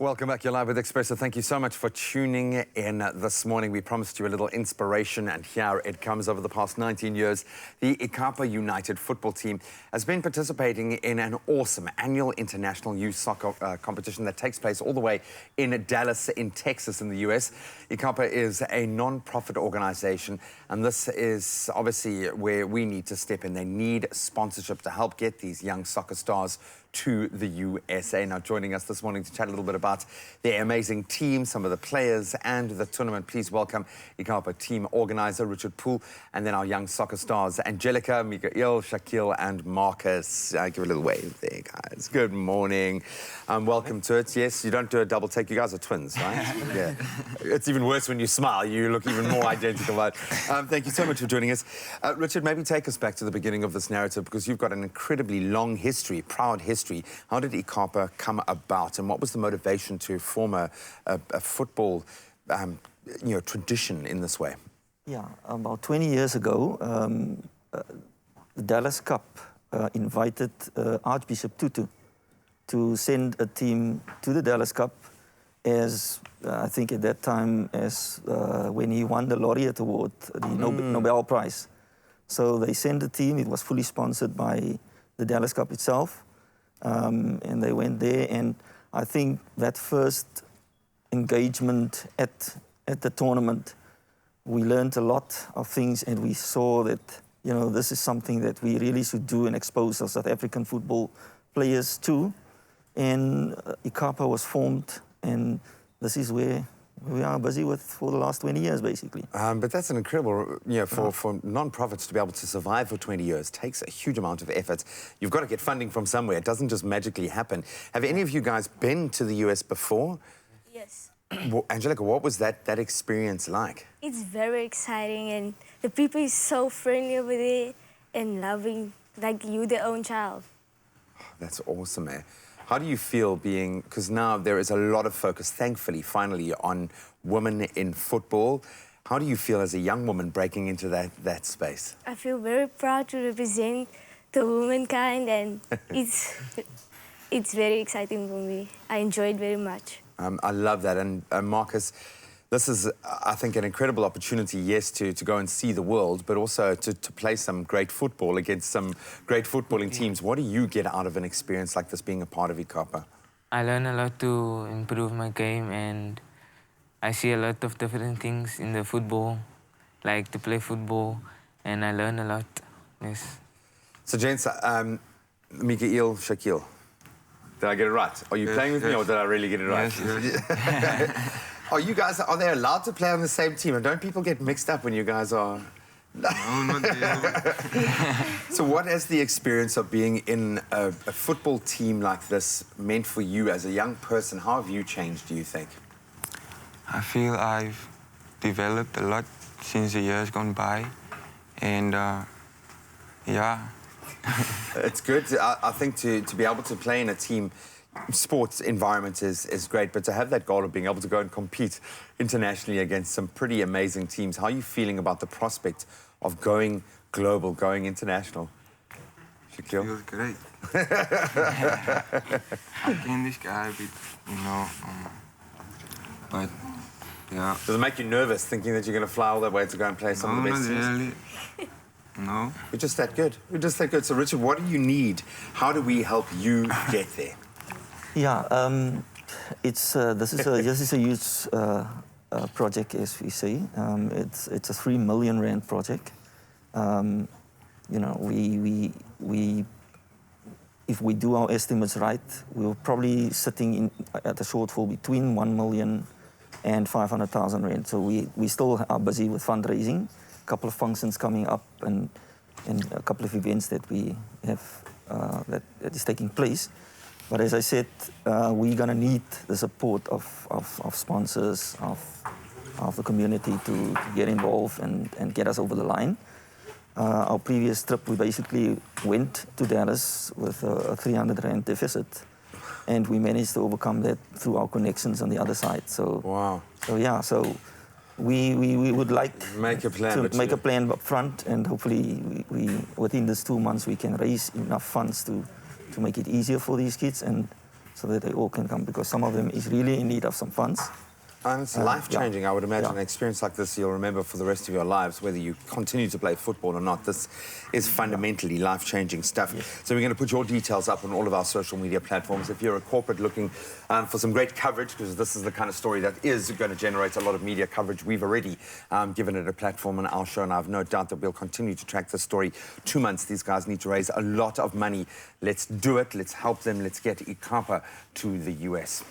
Welcome back. You're live with Expresso. Thank you so much for tuning in this morning. We promised you a little inspiration, and here it comes. Over the past 19 years, the Ikapa United football team has been participating in an awesome annual international youth soccer competition that takes place all the way in Dallas, in Texas, in the US. Ikapa is a non-profit organization, and this is obviously where we need to step in. They need sponsorship to help get these young soccer stars to the USA. Now, joining us this morning to chat a little bit about their amazing team, some of the players and the tournament, please welcome Ikapa team organizer Richard Poole, and then our young soccer stars, Angelica, Mikael, Shaquille and Marcus. Give a little wave there, guys. Good morning. Welcome to it. Yes, you don't do a double take. You guys are twins, right? Yeah. It's even worse when you smile. You look even more identical. But, thank you so much for joining us. Richard, maybe take us back to the beginning of this narrative, because you've got an incredibly long history, proud history. How did Ikapa come about, and what was the motivation to form a football tradition in this way? Yeah, about 20 years ago, the Dallas Cup invited Archbishop Tutu to send a team to the Dallas Cup as, I think at that time, as when he won the Laureate Award, the Nobel Prize. So they sent a team. It was fully sponsored by the Dallas Cup itself. And they went there, and I think that first engagement at the tournament, we learned a lot of things, and we saw that, you know, this is something that we really should do and expose our South African football players to. And Ikapa was formed, and this is where we are busy with for the last 20 years, basically. But that's an incredible, for non-profits to be able to survive for 20 years takes a huge amount of effort. You've got to get funding from somewhere. It doesn't just magically happen. Have any of you guys been to the US before? Yes. Well, Angelica, what was that experience like? It's very exciting, and the people is so friendly over there and loving, like you, their own child. That's awesome, man. How do you feel being, because now there is a lot of focus, thankfully, finally, on women in football. How do you feel as a young woman breaking into that space? I feel very proud to represent the womankind, and it's very exciting for me. I enjoy it very much. I love that. And Marcus, this is, I think, an incredible opportunity, yes, to go and see the world, but also to play some great football against some great footballing teams. What do you get out of an experience like this, being a part of Ikapa? I learn a lot to improve my game, and I see a lot of different things in the football, like to play football, and I learn a lot, yes. So, gents, Mikael, Shaquille, did I get it right? Are you playing with me, or did I really get it right? Yes. Are they allowed to play on the same team? And don't people get mixed up when you guys are... No, not really. So what has the experience of being in a football team like this meant for you as a young person? How have you changed, do you think? I feel I've developed a lot since the years gone by. And, yeah. It's good. I think to be able to play in a team sports environment is great, but to have that goal of being able to go and compete internationally against some pretty amazing teams, how are you feeling about the prospect of going global, going international? Shaquille? Feels great. I can this guy a bit, but yeah. Does it make you nervous thinking that you're going to fly all that way to go and play some of the best teams? Not really. No. We're just that good. We're just that good. So, Richard, what do you need? How do we help you get there? Yeah, this is a huge project, as we say. It's a 3 million rand project. You know, if we do our estimates right, we're probably sitting at a shortfall between 1 million and 500,000 rand. So we still are busy with fundraising. A couple of functions coming up, and a couple of events that we have that is taking place. But as I said, we're going to need the support of sponsors, of the community to get involved and get us over the line. Our previous trip, we basically went to Dallas with a 300 rand deficit, and we managed to overcome that through our connections on the other side. So, wow. So yeah, so we would like make a plan up front, and hopefully within these 2 months we can raise enough funds to make it easier for these kids, and so that they all can come, because some of them is really in need of some funds. And it's life-changing, I would imagine. Yeah. An experience like this you'll remember for the rest of your lives, whether you continue to play football or not. This is fundamentally life-changing stuff. Yes. So we're going to put your details up on all of our social media platforms. If you're a corporate looking for some great coverage, because this is the kind of story that is going to generate a lot of media coverage, we've already given it a platform on our show, and I have no doubt that we'll continue to track this story. 2 months, these guys need to raise a lot of money. Let's do it. Let's help them. Let's get Ikapa to the US.